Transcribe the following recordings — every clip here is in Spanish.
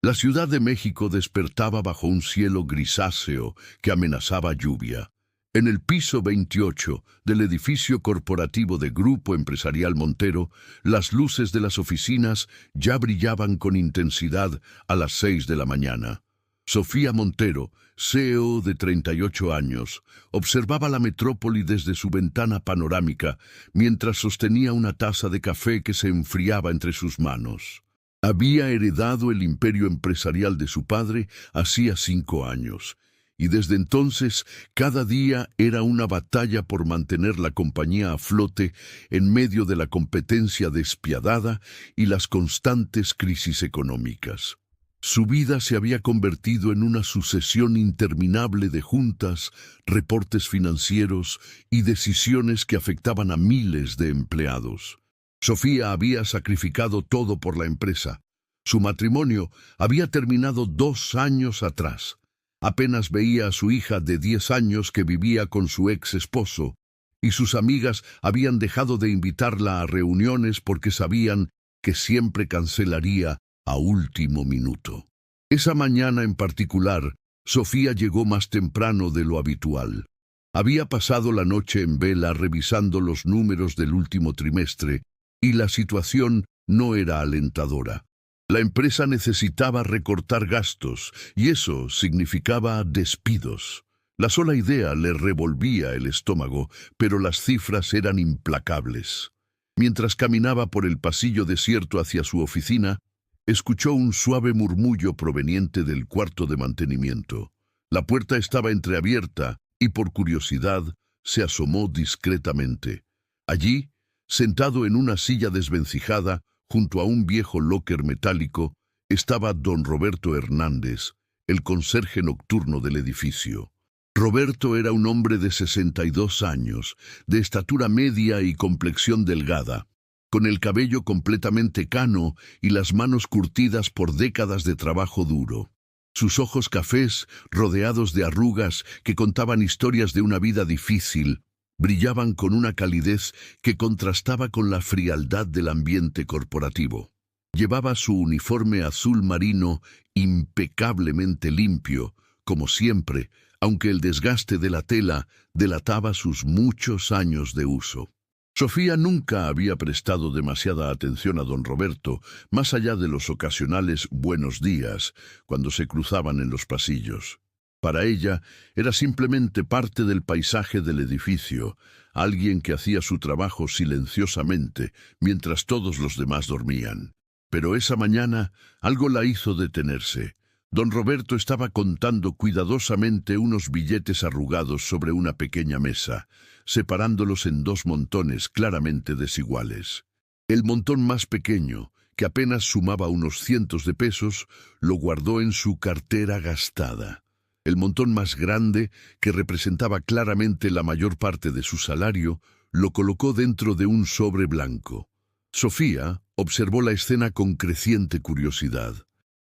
La Ciudad de México despertaba bajo un cielo grisáceo que amenazaba lluvia. En el piso 28 del edificio corporativo de Grupo Empresarial Montero, las luces de las oficinas ya brillaban con intensidad a las 6 de la mañana. Sofía Montero, CEO de 38 años, observaba la metrópoli desde su ventana panorámica mientras sostenía una taza de café que se enfriaba entre sus manos. Había heredado el imperio empresarial de su padre hacía 5 años, y desde entonces cada día era una batalla por mantener la compañía a flote en medio de la competencia despiadada y las constantes crisis económicas. Su vida se había convertido en una sucesión interminable de juntas, reportes financieros y decisiones que afectaban a miles de empleados. Sofía había sacrificado todo por la empresa. Su matrimonio había terminado 2 años atrás. Apenas veía a su hija de 10 años que vivía con su ex esposo, y sus amigas habían dejado de invitarla a reuniones porque sabían que siempre cancelaría a último minuto. Esa mañana en particular, Sofía llegó más temprano de lo habitual. Había pasado la noche en vela revisando los números del último trimestre, y la situación no era alentadora. La empresa necesitaba recortar gastos, y eso significaba despidos. La sola idea le revolvía el estómago, pero las cifras eran implacables. Mientras caminaba por el pasillo desierto hacia su oficina, escuchó un suave murmullo proveniente del cuarto de mantenimiento. La puerta estaba entreabierta y, por curiosidad, se asomó discretamente. Allí, sentado en una silla desvencijada, junto a un viejo locker metálico, estaba don Roberto Hernández, el conserje nocturno del edificio. Roberto era un hombre de 62 años, de estatura media y complexión delgada, con el cabello completamente cano y las manos curtidas por décadas de trabajo duro. Sus ojos cafés, rodeados de arrugas que contaban historias de una vida difícil, brillaban con una calidez que contrastaba con la frialdad del ambiente corporativo. Llevaba su uniforme azul marino impecablemente limpio, como siempre, aunque el desgaste de la tela delataba sus muchos años de uso. Sofía nunca había prestado demasiada atención a don Roberto, más allá de los ocasionales buenos días, cuando se cruzaban en los pasillos. Para ella era simplemente parte del paisaje del edificio, alguien que hacía su trabajo silenciosamente mientras todos los demás dormían. Pero esa mañana algo la hizo detenerse. Don Roberto estaba contando cuidadosamente unos billetes arrugados sobre una pequeña mesa, separándolos en 2 montones claramente desiguales. El montón más pequeño, que apenas sumaba unos cientos de pesos, lo guardó en su cartera gastada. El montón más grande, que representaba claramente la mayor parte de su salario, lo colocó dentro de un sobre blanco. Sofía observó la escena con creciente curiosidad.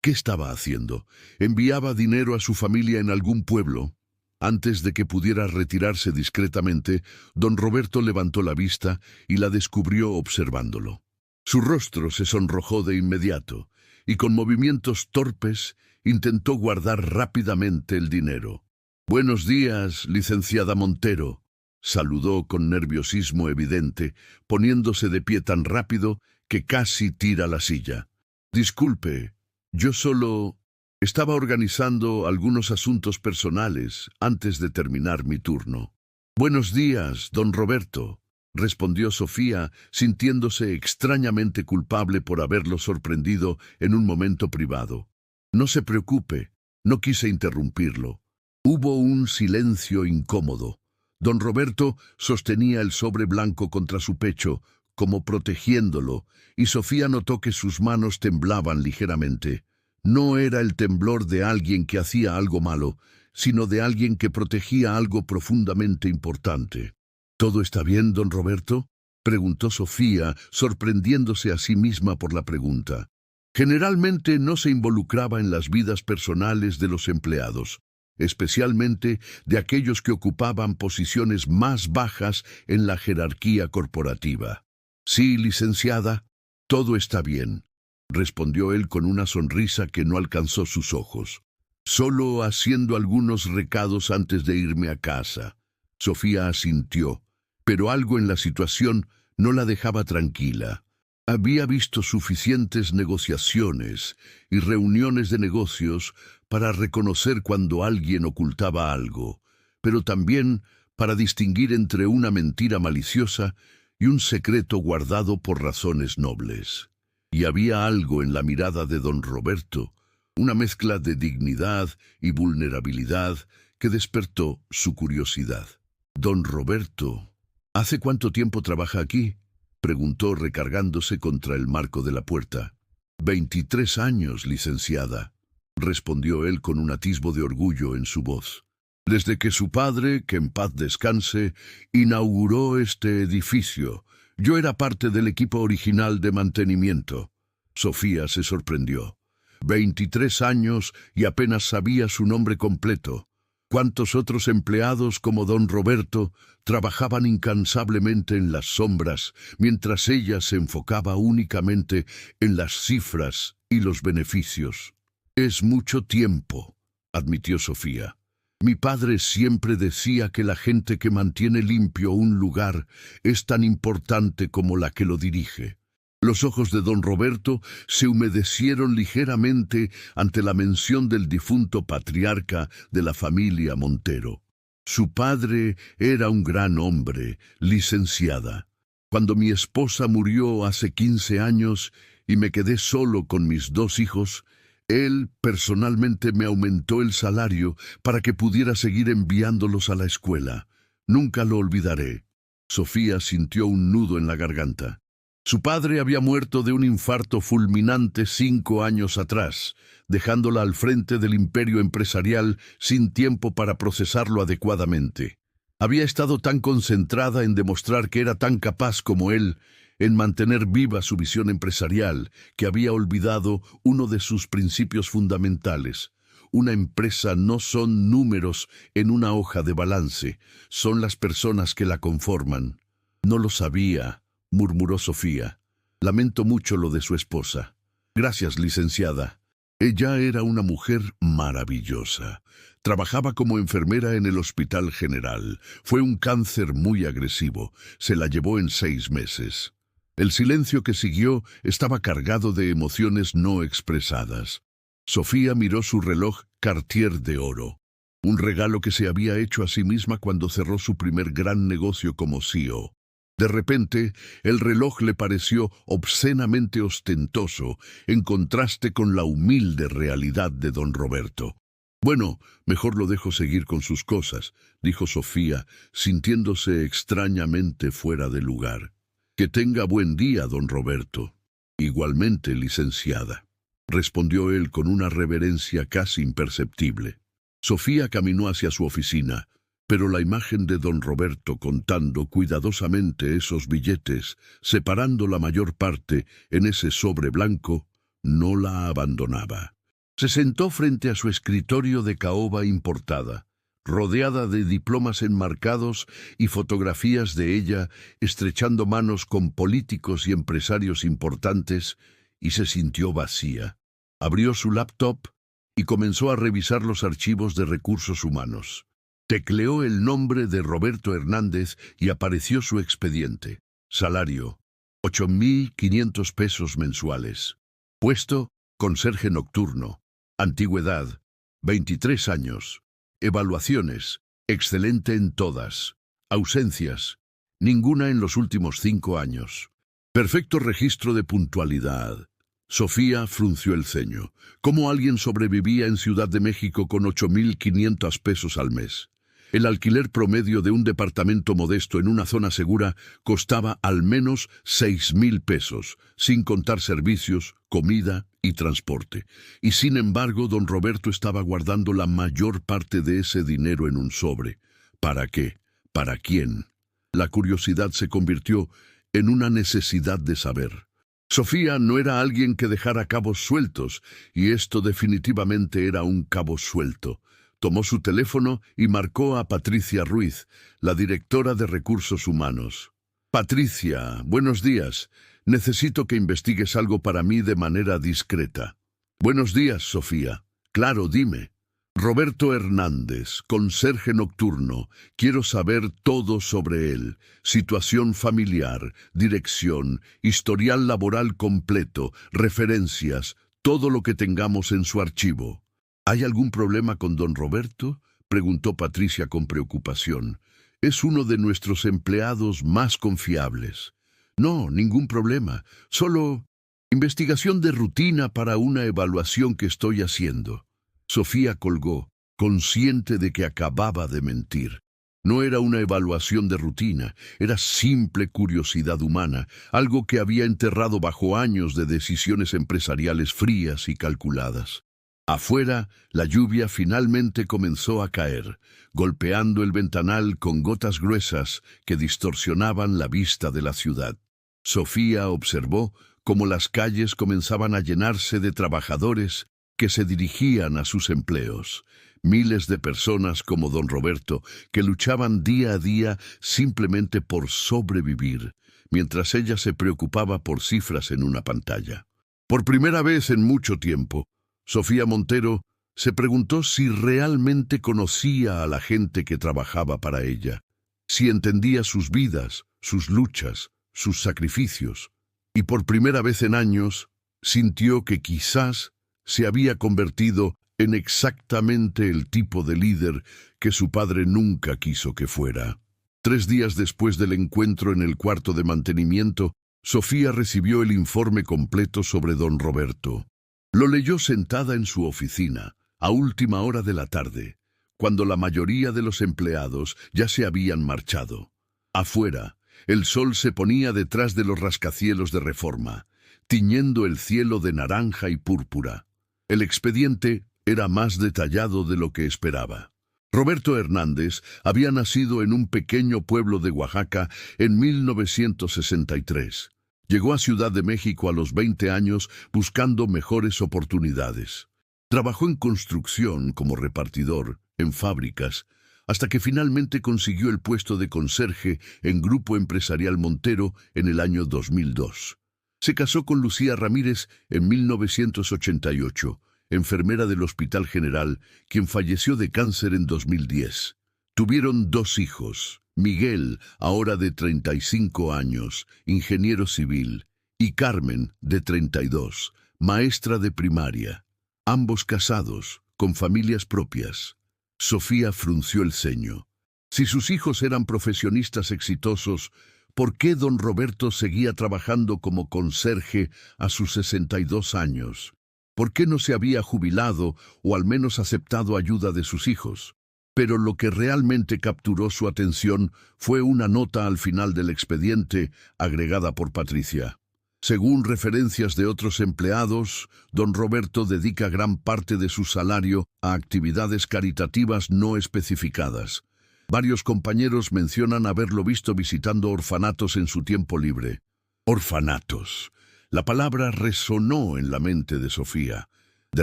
¿Qué estaba haciendo? ¿Enviaba dinero a su familia en algún pueblo? Antes de que pudiera retirarse discretamente, don Roberto levantó la vista y la descubrió observándolo. Su rostro se sonrojó de inmediato, y con movimientos torpes intentó guardar rápidamente el dinero. «Buenos días, licenciada Montero», saludó con nerviosismo evidente, poniéndose de pie tan rápido que casi tira la silla. «Disculpe, yo solo estaba organizando algunos asuntos personales antes de terminar mi turno». «Buenos días, don Roberto», respondió Sofía, sintiéndose extrañamente culpable por haberlo sorprendido en un momento privado. «No se preocupe», no quise interrumpirlo. Hubo un silencio incómodo. Don Roberto sostenía el sobre blanco contra su pecho, como protegiéndolo, y Sofía notó que sus manos temblaban ligeramente. No era el temblor de alguien que hacía algo malo, sino de alguien que protegía algo profundamente importante. «¿Todo está bien, don Roberto?», preguntó Sofía, sorprendiéndose a sí misma por la pregunta. Generalmente no se involucraba en las vidas personales de los empleados, especialmente de aquellos que ocupaban posiciones más bajas en la jerarquía corporativa. «Sí, licenciada, todo está bien». respondió él con una sonrisa que no alcanzó sus ojos. Solo haciendo algunos recados antes de irme a casa. Sofía asintió, pero algo en la situación no la dejaba tranquila. Había visto suficientes negociaciones y reuniones de negocios para reconocer cuando alguien ocultaba algo, pero también para distinguir entre una mentira maliciosa y un secreto guardado por razones nobles. Y había algo en la mirada de don Roberto, una mezcla de dignidad y vulnerabilidad que despertó su curiosidad. Don Roberto, ¿hace cuánto tiempo trabaja aquí?, preguntó recargándose contra el marco de la puerta. 23 años, licenciada, respondió él con un atisbo de orgullo en su voz. Desde que su padre, que en paz descanse, inauguró este edificio. Yo era parte del equipo original de mantenimiento. Sofía se sorprendió. 23 años y apenas sabía su nombre completo. ¿Cuántos otros empleados como don Roberto trabajaban incansablemente en las sombras, mientras ella se enfocaba únicamente en las cifras y los beneficios? Es mucho tiempo, admitió Sofía. Mi padre siempre decía que la gente que mantiene limpio un lugar es tan importante como la que lo dirige. Los ojos de don Roberto se humedecieron ligeramente ante la mención del difunto patriarca de la familia Montero. Su padre era un gran hombre, licenciada. Cuando mi esposa murió hace 15 años y me quedé solo con mis 2 hijos, él personalmente me aumentó el salario para que pudiera seguir enviándolos a la escuela. Nunca lo olvidaré. Sofía sintió un nudo en la garganta. Su padre había muerto de un infarto fulminante 5 años atrás, dejándola al frente del imperio empresarial sin tiempo para procesarlo adecuadamente. Había estado tan concentrada en demostrar que era tan capaz como él, en mantener viva su visión empresarial, que había olvidado uno de sus principios fundamentales. Una empresa no son números en una hoja de balance, son las personas que la conforman. No lo sabía, murmuró Sofía. Lamento mucho lo de su esposa. Gracias, licenciada. Ella era una mujer maravillosa. Trabajaba como enfermera en el Hospital General. Fue un cáncer muy agresivo. Se la llevó en 6 meses. El silencio que siguió estaba cargado de emociones no expresadas. Sofía miró su reloj Cartier de oro, un regalo que se había hecho a sí misma cuando cerró su primer gran negocio como CEO. De repente, el reloj le pareció obscenamente ostentoso, en contraste con la humilde realidad de don Roberto. Bueno, mejor lo dejo seguir con sus cosas, dijo Sofía, sintiéndose extrañamente fuera de lugar. Que tenga buen día, don Roberto. Igualmente, licenciada, respondió él con una reverencia casi imperceptible. Sofía caminó hacia su oficina, pero la imagen de don Roberto contando cuidadosamente esos billetes, separando la mayor parte en ese sobre blanco, no la abandonaba. Se sentó frente a su escritorio de caoba importada, rodeada de diplomas enmarcados y fotografías de ella, estrechando manos con políticos y empresarios importantes, y se sintió vacía. Abrió su laptop y comenzó a revisar los archivos de recursos humanos. Tecleó el nombre de Roberto Hernández y apareció su expediente. Salario, 8.500 pesos mensuales. Puesto, conserje nocturno. Antigüedad, 23 años. Evaluaciones, excelente en todas. Ausencias, ninguna en los últimos 5 años. Perfecto registro de puntualidad. Sofía frunció el ceño. ¿Cómo alguien sobrevivía en Ciudad de México con 8.500 pesos al mes? El alquiler promedio de un departamento modesto en una zona segura costaba al menos 6.000 pesos, sin contar servicios, comida y transporte. Y sin embargo, don Roberto estaba guardando la mayor parte de ese dinero en un sobre. ¿Para qué? ¿Para quién? La curiosidad se convirtió en una necesidad de saber. Sofía no era alguien que dejara cabos sueltos, y esto definitivamente era un cabo suelto. Tomó su teléfono y marcó a Patricia Ruiz, la directora de Recursos Humanos. Patricia, buenos días. Necesito que investigues algo para mí de manera discreta. Buenos días, Sofía. Claro, dime. Roberto Hernández, conserje nocturno. Quiero saber todo sobre él. Situación familiar, dirección, historial laboral completo, referencias, todo lo que tengamos en su archivo. ¿Hay algún problema con don Roberto?, preguntó Patricia con preocupación. Es uno de nuestros empleados más confiables. No, ningún problema. Solo investigación de rutina para una evaluación que estoy haciendo. Sofía colgó, consciente de que acababa de mentir. No era una evaluación de rutina, era simple curiosidad humana, algo que había enterrado bajo años de decisiones empresariales frías y calculadas. Afuera, la lluvia finalmente comenzó a caer, golpeando el ventanal con gotas gruesas que distorsionaban la vista de la ciudad. Sofía observó cómo las calles comenzaban a llenarse de trabajadores que se dirigían a sus empleos. Miles de personas como don Roberto que luchaban día a día simplemente por sobrevivir, mientras ella se preocupaba por cifras en una pantalla. Por primera vez en mucho tiempo, Sofía Montero se preguntó si realmente conocía a la gente que trabajaba para ella, si entendía sus vidas, sus luchas, sus sacrificios, y por primera vez en años sintió que quizás se había convertido en exactamente el tipo de líder que su padre nunca quiso que fuera. 3 días después del encuentro en el cuarto de mantenimiento, Sofía recibió el informe completo sobre don Roberto. Lo leyó sentada en su oficina, a última hora de la tarde, cuando la mayoría de los empleados ya se habían marchado. Afuera, el sol se ponía detrás de los rascacielos de Reforma, tiñendo el cielo de naranja y púrpura. El expediente era más detallado de lo que esperaba. Roberto Hernández había nacido en un pequeño pueblo de Oaxaca en 1963. Llegó a Ciudad de México a los 20 años buscando mejores oportunidades. Trabajó en construcción como repartidor, en fábricas, hasta que finalmente consiguió el puesto de conserje en Grupo Empresarial Montero en el año 2002. Se casó con Lucía Ramírez en 1988, enfermera del Hospital General, quien falleció de cáncer en 2010. Tuvieron 2 hijos, Miguel, ahora de 35 años, ingeniero civil, y Carmen, de 32, maestra de primaria. Ambos casados, con familias propias. Sofía frunció el ceño. Si sus hijos eran profesionistas exitosos, ¿por qué don Roberto seguía trabajando como conserje a sus 62 años? ¿Por qué no se había jubilado o al menos aceptado ayuda de sus hijos? Pero lo que realmente capturó su atención fue una nota al final del expediente agregada por Patricia. Según referencias de otros empleados, don Roberto dedica gran parte de su salario a actividades caritativas no especificadas. Varios compañeros mencionan haberlo visto visitando orfanatos en su tiempo libre. Orfanatos. La palabra resonó en la mente de Sofía. De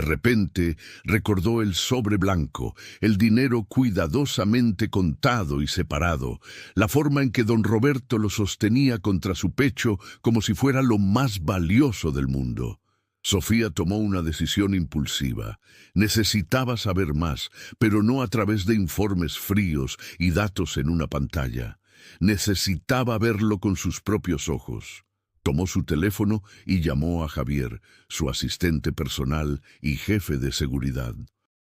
repente recordó el sobre blanco, el dinero cuidadosamente contado y separado, la forma en que don Roberto lo sostenía contra su pecho como si fuera lo más valioso del mundo. Sofía tomó una decisión impulsiva. Necesitaba saber más, pero no a través de informes fríos y datos en una pantalla. Necesitaba verlo con sus propios ojos. Tomó su teléfono y llamó a Javier, su asistente personal y jefe de seguridad.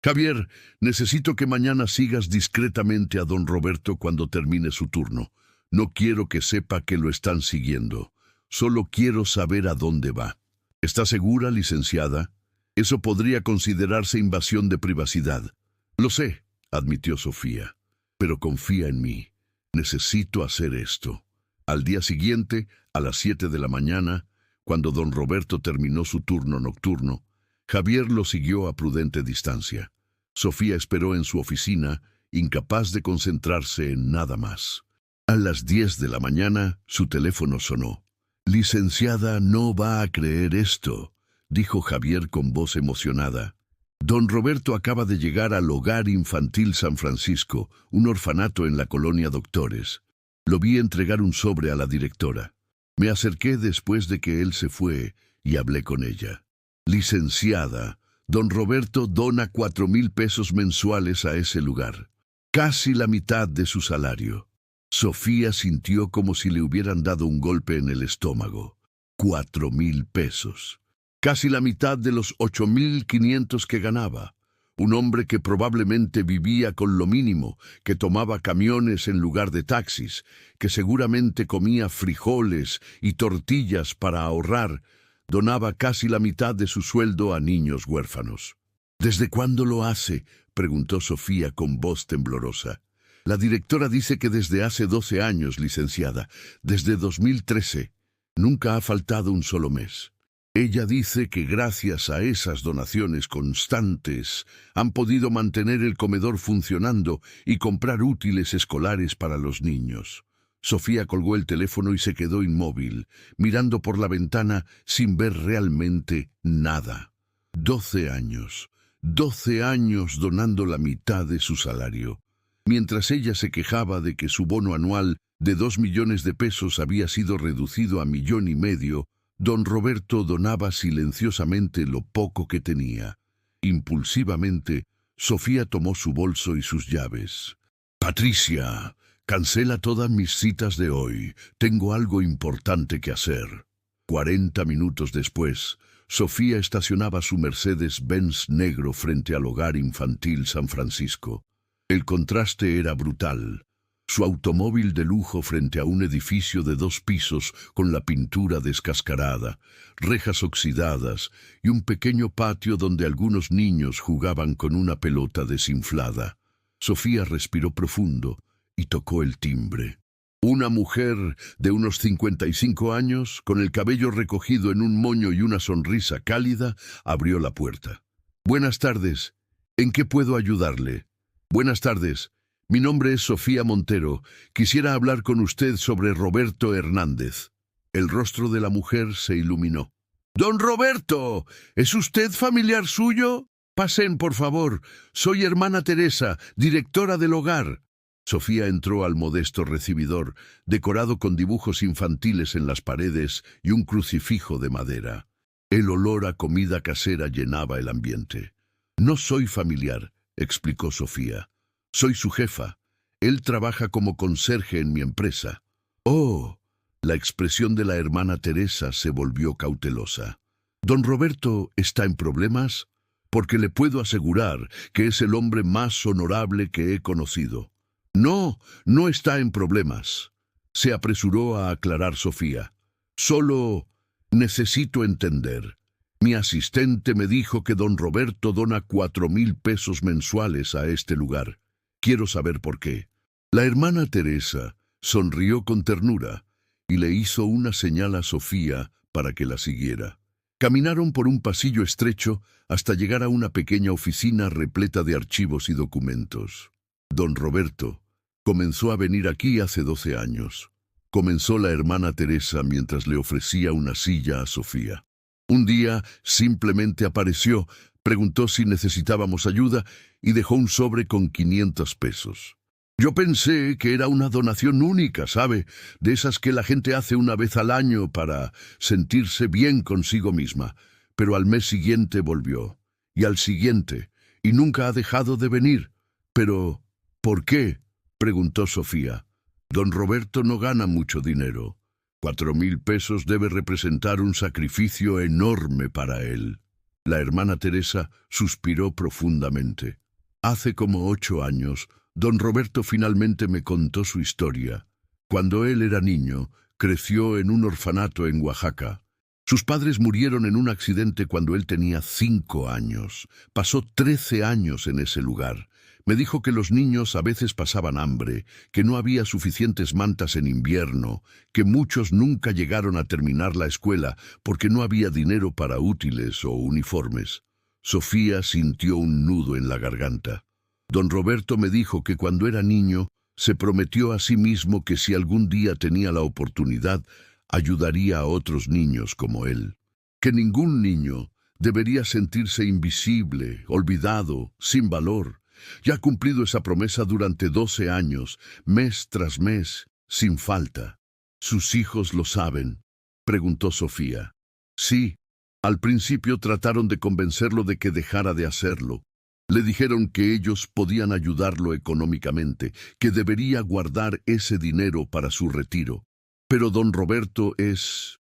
Javier, necesito que mañana sigas discretamente a don Roberto cuando termine su turno. No quiero que sepa que lo están siguiendo. Solo quiero saber a dónde va. ¿Está segura, licenciada? Eso podría considerarse invasión de privacidad. Lo sé, admitió Sofía, pero confía en mí. Necesito hacer esto. Al día siguiente, a las 7 de la mañana, cuando don Roberto terminó su turno nocturno, Javier lo siguió a prudente distancia. Sofía esperó en su oficina, incapaz de concentrarse en nada más. A las 10 de la mañana, su teléfono sonó. «Licenciada, no va a creer esto», dijo Javier con voz emocionada. «Don Roberto acaba de llegar al Hogar Infantil San Francisco, un orfanato en la colonia Doctores. Lo vi entregar un sobre a la directora. Me acerqué después de que él se fue y hablé con ella. Licenciada, don Roberto dona 4,000 pesos mensuales a ese lugar. Casi la mitad de su salario. Sofía sintió como si le hubieran dado un golpe en el estómago. 4,000 pesos. Casi la mitad de los 8,500 que ganaba. Un hombre que probablemente vivía con lo mínimo, que tomaba camiones en lugar de taxis, que seguramente comía frijoles y tortillas para ahorrar, donaba casi la mitad de su sueldo a niños huérfanos. ¿Desde cuándo lo hace?, preguntó Sofía con voz temblorosa. La directora dice que desde hace 12 años, licenciada, desde 2013. Nunca ha faltado un solo mes. Ella dice que gracias a esas donaciones constantes han podido mantener el comedor funcionando y comprar útiles escolares para los niños. Sofía colgó el teléfono y se quedó inmóvil, mirando por la ventana sin ver realmente nada. 12 años. 12 años donando la mitad de su salario. Mientras ella se quejaba de que su bono anual de 2 millones de pesos había sido reducido a 1,5 millones, don Roberto donaba silenciosamente lo poco que tenía. Impulsivamente, Sofía tomó su bolso y sus llaves. «Patricia, cancela todas mis citas de hoy. Tengo algo importante que hacer». 40 minutos después, Sofía estacionaba su Mercedes-Benz negro frente al hogar infantil San Francisco. El contraste era brutal. Su automóvil de lujo frente a un edificio de 2 pisos con la pintura descascarada, rejas oxidadas y un pequeño patio donde algunos niños jugaban con una pelota desinflada. Sofía respiró profundo y tocó el timbre. Una mujer de unos 55 años, con el cabello recogido en un moño y una sonrisa cálida, abrió la puerta. «Buenas tardes. ¿En qué puedo ayudarle?» «Buenas tardes. Mi nombre es Sofía Montero. Quisiera hablar con usted sobre Roberto Hernández». El rostro de la mujer se iluminó. «¡Don Roberto! ¿Es usted familiar suyo? Pasen, por favor. Soy hermana Teresa, directora del hogar». Sofía entró al modesto recibidor, decorado con dibujos infantiles en las paredes y un crucifijo de madera. El olor a comida casera llenaba el ambiente. «No soy familiar», explicó Sofía. «Soy su jefa. Él trabaja como conserje en mi empresa». «Oh». La expresión de la hermana Teresa se volvió cautelosa. «¿Don Roberto está en problemas? Porque le puedo asegurar que es el hombre más honorable que he conocido». «No, no está en problemas», se apresuró a aclarar Sofía. «Solo necesito entender. Mi asistente me dijo que don Roberto dona 4,000 pesos mensuales a este lugar. Quiero saber por qué». La hermana Teresa sonrió con ternura y le hizo una señal a Sofía para que la siguiera. Caminaron por un pasillo estrecho hasta llegar a una pequeña oficina repleta de archivos y documentos. «Don Roberto comenzó a venir aquí hace 12 años», comenzó la hermana Teresa mientras le ofrecía una silla a Sofía. «Un día simplemente apareció, preguntó si necesitábamos ayuda y dejó un sobre con 500 pesos. Yo pensé que era una donación única, ¿sabe? De esas que la gente hace una vez al año para sentirse bien consigo misma. Pero al mes siguiente volvió, y al siguiente, y nunca ha dejado de venir. Pero, ¿por qué?», preguntó Sofía. «Don Roberto no gana mucho dinero. 4,000 pesos debe representar un sacrificio enorme para él». La hermana Teresa suspiró profundamente. «Hace como 8 años, don Roberto finalmente me contó su historia. Cuando él era niño, creció en un orfanato en Oaxaca. Sus padres murieron en un accidente cuando él tenía 5 años. Pasó 13 años en ese lugar. Me dijo que los niños a veces pasaban hambre, que no había suficientes mantas en invierno, que muchos nunca llegaron a terminar la escuela porque no había dinero para útiles o uniformes». Sofía sintió un nudo en la garganta. «Don Roberto me dijo que cuando era niño se prometió a sí mismo que si algún día tenía la oportunidad, ayudaría a otros niños como él. Que ningún niño debería sentirse invisible, olvidado, sin valor. Y ha cumplido esa promesa durante 12 años, mes tras mes, sin falta. Sus hijos lo saben. preguntó Sofía. Sí. Al principio trataron de convencerlo de que dejara de hacerlo. Le dijeron que ellos podían ayudarlo económicamente, que debería guardar ese dinero para su retiro. Pero don Roberto es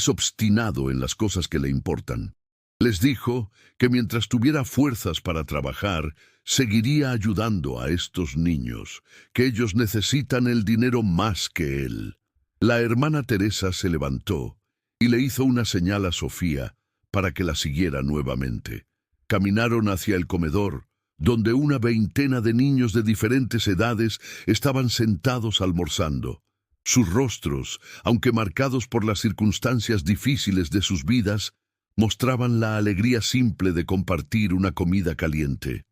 obstinado en las cosas que le importan. Les dijo que mientras tuviera fuerzas para trabajar, seguiría ayudando a estos niños, que ellos necesitan el dinero más que él. La hermana Teresa se levantó y le hizo una señal a Sofía para que la siguiera nuevamente. Caminaron hacia el comedor, donde una veintena de niños de diferentes edades estaban sentados almorzando. Sus rostros, aunque marcados por las circunstancias difíciles de sus vidas, mostraban la alegría simple de compartir una comida caliente.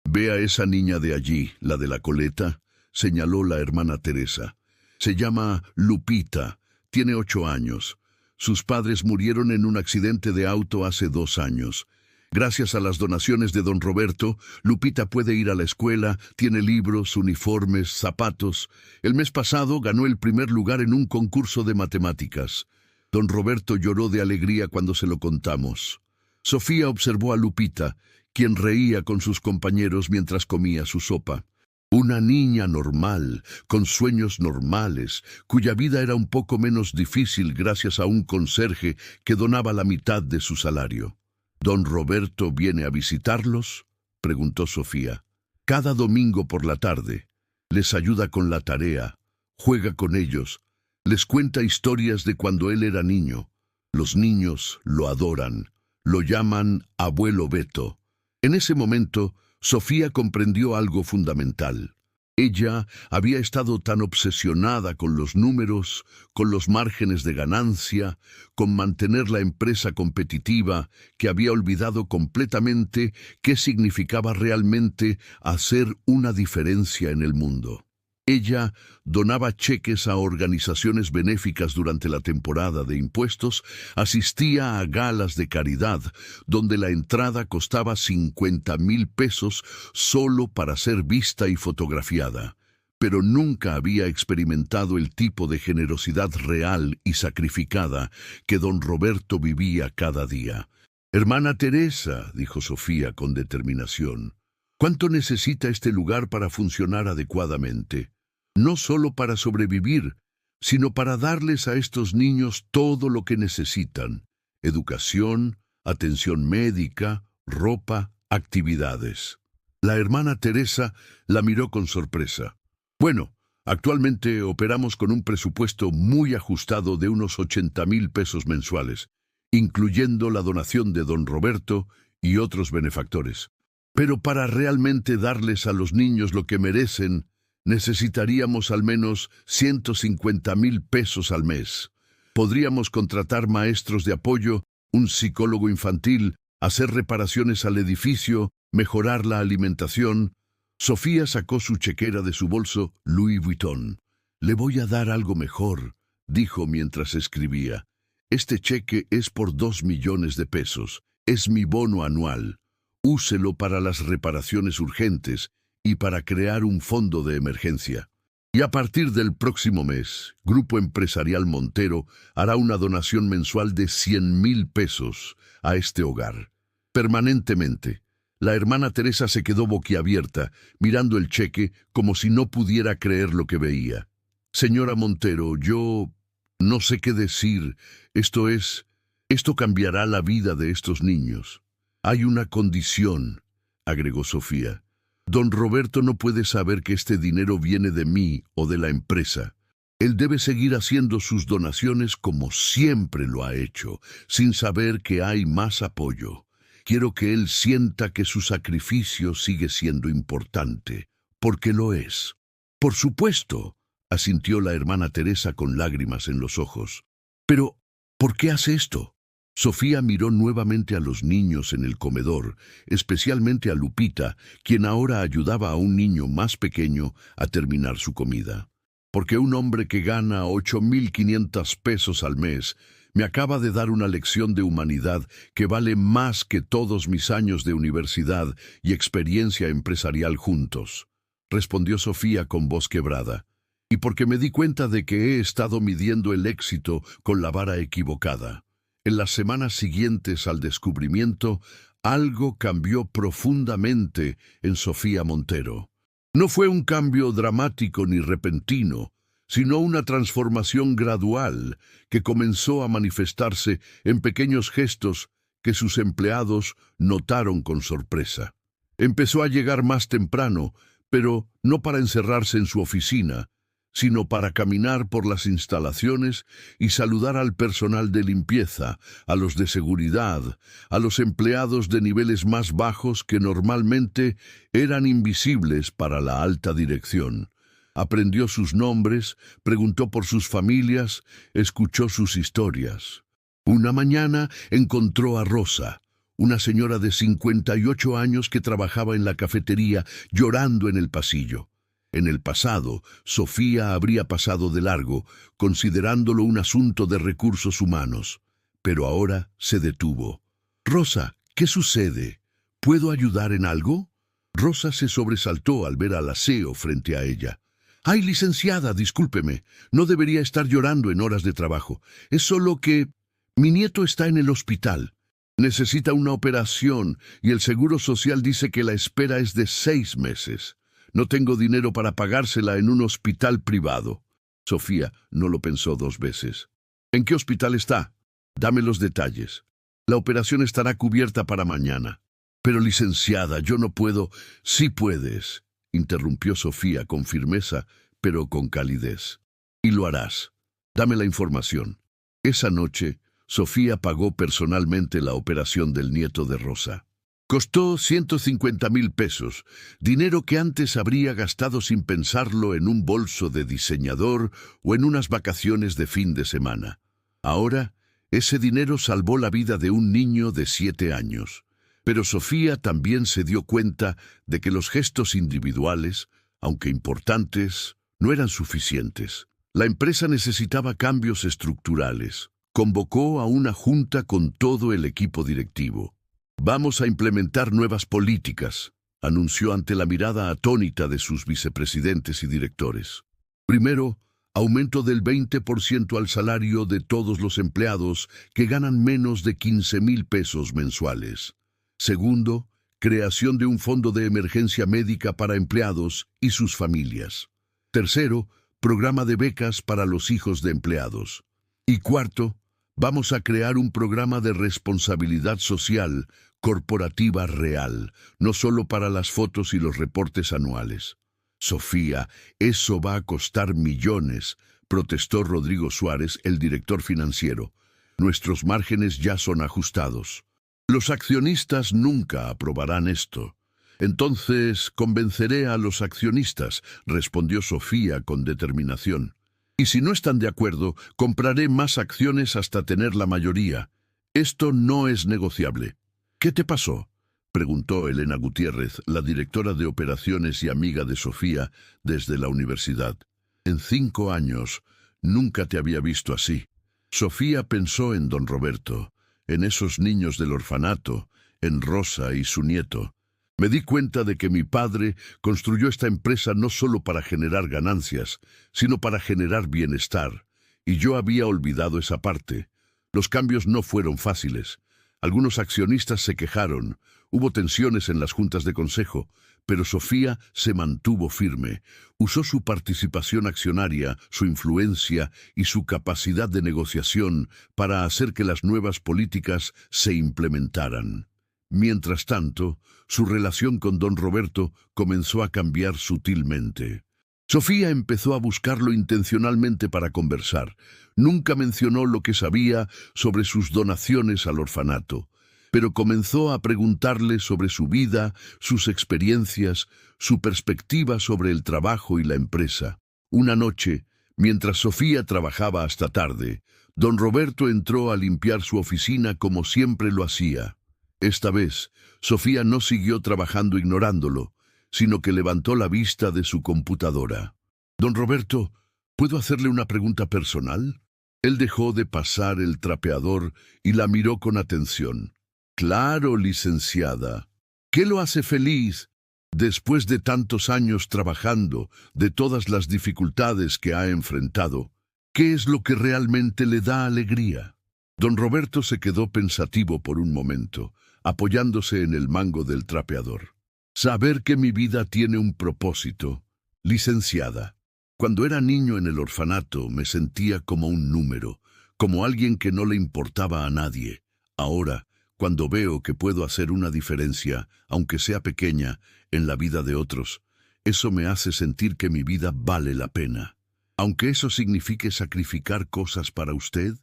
«Ve a esa niña de allí, la de la coleta», señaló la hermana Teresa. «Se llama Lupita, tiene 8 años. Sus padres murieron en un accidente de auto hace 2 años. Gracias a las donaciones de don Roberto, Lupita puede ir a la escuela, tiene libros, uniformes, zapatos. El mes pasado ganó el primer lugar en un concurso de matemáticas. Don Roberto lloró de alegría cuando se lo contamos». Sofía observó a Lupita, quien reía con sus compañeros mientras comía su sopa. Una niña normal, con sueños normales, cuya vida era un poco menos difícil gracias a un conserje que donaba la mitad de su salario. «¿Don Roberto viene a visitarlos?», preguntó Sofía. «Cada domingo por la tarde. Les ayuda con la tarea, juega con ellos, les cuenta historias de cuando él era niño. Los niños lo adoran, lo llaman Abuelo Beto». En ese momento, Sofía comprendió algo fundamental. Ella había estado tan obsesionada con los números, con los márgenes de ganancia, con mantener la empresa competitiva, que había olvidado completamente qué significaba realmente hacer una diferencia en el mundo. Ella donaba cheques a organizaciones benéficas durante la temporada de impuestos, asistía a galas de caridad, donde la entrada costaba 50,000 pesos solo para ser vista y fotografiada, pero nunca había experimentado el tipo de generosidad real y sacrificada que don Roberto vivía cada día. «Hermana Teresa», dijo Sofía con determinación, «¿cuánto necesita este lugar para funcionar adecuadamente? No solo para sobrevivir, sino para darles a estos niños todo lo que necesitan: educación, atención médica, ropa, actividades». La hermana Teresa la miró con sorpresa. «Bueno, actualmente operamos con un presupuesto muy ajustado de unos 80,000 pesos mensuales, incluyendo la donación de don Roberto y otros benefactores. Pero para realmente darles a los niños lo que merecen, necesitaríamos al menos 150,000 pesos al mes. Podríamos contratar maestros de apoyo, un psicólogo infantil, hacer reparaciones al edificio, mejorar la alimentación». Sofía sacó su chequera de su bolso Louis Vuitton. «Le voy a dar algo mejor», dijo mientras escribía. «Este cheque es por 2 millones de pesos. Es mi bono anual. Úselo para las reparaciones urgentes y para crear un fondo de emergencia. Y a partir del próximo mes, Grupo Empresarial Montero hará una donación mensual de 100,000 pesos a este hogar, permanentemente». La hermana Teresa se quedó boquiabierta, mirando el cheque como si no pudiera creer lo que veía. «Señora Montero, yo no sé qué decir. Esto cambiará la vida de estos niños. Hay una condición», agregó Sofía. «Don Roberto no puede saber que este dinero viene de mí o de la empresa. Él debe seguir haciendo sus donaciones como siempre lo ha hecho, sin saber que hay más apoyo. Quiero que él sienta que su sacrificio sigue siendo importante, porque lo es». «Por supuesto», asintió la hermana Teresa con lágrimas en los ojos. «Pero, ¿por qué hace esto?». Sofía miró nuevamente a los niños en el comedor, especialmente a Lupita, quien ahora ayudaba a un niño más pequeño a terminar su comida. «Porque un hombre que gana 8,500 pesos al mes me acaba de dar una lección de humanidad que vale más que todos mis años de universidad y experiencia empresarial juntos», respondió Sofía con voz quebrada. y porque me di cuenta de que he estado midiendo el éxito con la vara equivocada. En las semanas siguientes al descubrimiento, algo cambió profundamente en Sofía Montero. No fue un cambio dramático ni repentino, sino una transformación gradual que comenzó a manifestarse en pequeños gestos que sus empleados notaron con sorpresa. Empezó a llegar más temprano, pero no para encerrarse en su oficina, sino para caminar por las instalaciones y saludar al personal de limpieza, a los de seguridad, a los empleados de niveles más bajos que normalmente eran invisibles para la alta dirección. Aprendió sus nombres, preguntó por sus familias, escuchó sus historias. Una mañana encontró a Rosa, una señora de 58 años que trabajaba en la cafetería, llorando en el pasillo. En el pasado, Sofía habría pasado de largo, considerándolo un asunto de recursos humanos. Pero ahora se detuvo. «Rosa, ¿qué sucede? ¿Puedo ayudar en algo?» Rosa se sobresaltó al ver al aseo frente a ella. «Ay, licenciada, discúlpeme. No debería estar llorando en horas de trabajo. Es solo que mi nieto está en el hospital. Necesita una operación y el Seguro Social dice que la espera es de 6 meses. No tengo dinero para pagársela en un hospital privado». Sofía no lo pensó 2 veces. «¿En qué hospital está? Dame los detalles. La operación estará cubierta para mañana». «Pero licenciada, yo no puedo». «Sí puedes», interrumpió Sofía con firmeza, pero con calidez. «Y lo harás. Dame la información». Esa noche, Sofía pagó personalmente la operación del nieto de Rosa. Costó 150,000 pesos, dinero que antes habría gastado sin pensarlo en un bolso de diseñador o en unas vacaciones de fin de semana. Ahora, ese dinero salvó la vida de un niño de 7 años. Pero Sofía también se dio cuenta de que los gestos individuales, aunque importantes, no eran suficientes. La empresa necesitaba cambios estructurales. Convocó a una junta con todo el equipo directivo. «Vamos a implementar nuevas políticas», anunció ante la mirada atónita de sus vicepresidentes y directores. «Primero, aumento del 20% al salario de todos los empleados que ganan menos de 15,000 pesos mensuales. Segundo, creación de un fondo de emergencia médica para empleados y sus familias. Tercero, programa de becas para los hijos de empleados. Y cuarto, vamos a crear un programa de responsabilidad social corporativa real, no solo para las fotos y los reportes anuales». «Sofía, eso va a costar millones», protestó Rodrigo Suárez, el director financiero. «Nuestros márgenes ya son ajustados. Los accionistas nunca aprobarán esto». «Entonces convenceré a los accionistas», respondió Sofía con determinación. «Y si no están de acuerdo, compraré más acciones hasta tener la mayoría. Esto no es negociable». «¿Qué te pasó?», preguntó Elena Gutiérrez, la directora de operaciones y amiga de Sofía desde la universidad. «En 5 años nunca te había visto así». Sofía pensó en don Roberto, en esos niños del orfanato, en Rosa y su nieto. «Me di cuenta de que mi padre construyó esta empresa no solo para generar ganancias, sino para generar bienestar, y yo había olvidado esa parte. Los cambios no fueron fáciles. Algunos accionistas se quejaron, hubo tensiones en las juntas de consejo, pero Sofía se mantuvo firme. Usó su participación accionaria, su influencia y su capacidad de negociación para hacer que las nuevas políticas se implementaran. Mientras tanto, su relación con don Roberto comenzó a cambiar sutilmente. Sofía empezó a buscarlo intencionalmente para conversar. Nunca mencionó lo que sabía sobre sus donaciones al orfanato, pero comenzó a preguntarle sobre su vida, sus experiencias, su perspectiva sobre el trabajo y la empresa. Una noche, mientras Sofía trabajaba hasta tarde, don Roberto entró a limpiar su oficina como siempre lo hacía. Esta vez, Sofía no siguió trabajando ignorándolo, sino que levantó la vista de su computadora. «Don Roberto, ¿puedo hacerle una pregunta personal?». Él dejó de pasar el trapeador y la miró con atención. «Claro, licenciada. ¿Qué lo hace feliz?». Después de tantos años trabajando, de todas las dificultades que ha enfrentado, ¿qué es lo que realmente le da alegría? Don Roberto se quedó pensativo por un momento, apoyándose en el mango del trapeador. Saber que mi vida tiene un propósito. Licenciada. Cuando era niño en el orfanato me sentía como un número, como alguien que no le importaba a nadie. Ahora, cuando veo que puedo hacer una diferencia, aunque sea pequeña, en la vida de otros, eso me hace sentir que mi vida vale la pena. Aunque eso signifique sacrificar cosas para usted,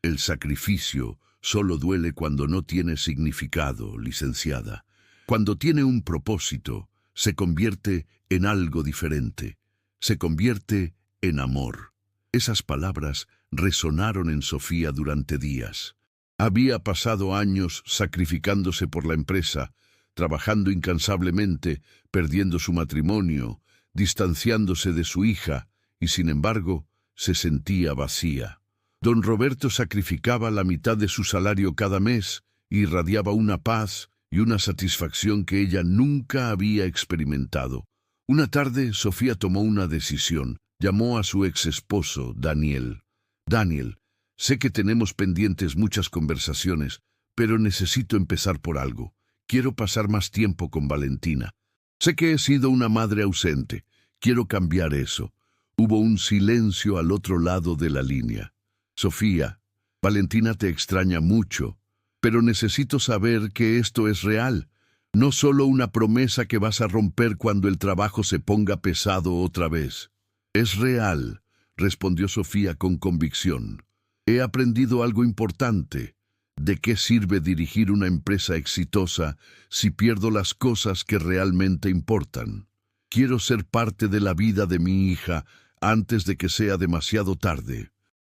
el sacrificio solo duele cuando no tiene significado, licenciada. Cuando tiene un propósito, se convierte en algo diferente. Se convierte en amor. Esas palabras resonaron en Sofía durante días. Había pasado años sacrificándose por la empresa, trabajando incansablemente, perdiendo su matrimonio, distanciándose de su hija, y sin embargo, se sentía vacía. Don Roberto sacrificaba la mitad de su salario cada mes, y irradiaba una paz y una satisfacción que ella nunca había experimentado. Una tarde, Sofía tomó una decisión. Llamó a su ex esposo, Daniel. Daniel, sé que tenemos pendientes muchas conversaciones, pero necesito empezar por algo. Quiero pasar más tiempo con Valentina. Sé que he sido una madre ausente. Quiero cambiar eso. Hubo un silencio al otro lado de la línea. Sofía, Valentina te extraña mucho, pero necesito saber que esto es real. No solo una promesa que vas a romper cuando el trabajo se ponga pesado otra vez. Es real, respondió Sofía con convicción. He aprendido algo importante. ¿De qué sirve dirigir una empresa exitosa si pierdo las cosas que realmente importan? Quiero ser parte de la vida de mi hija antes de que sea demasiado tarde.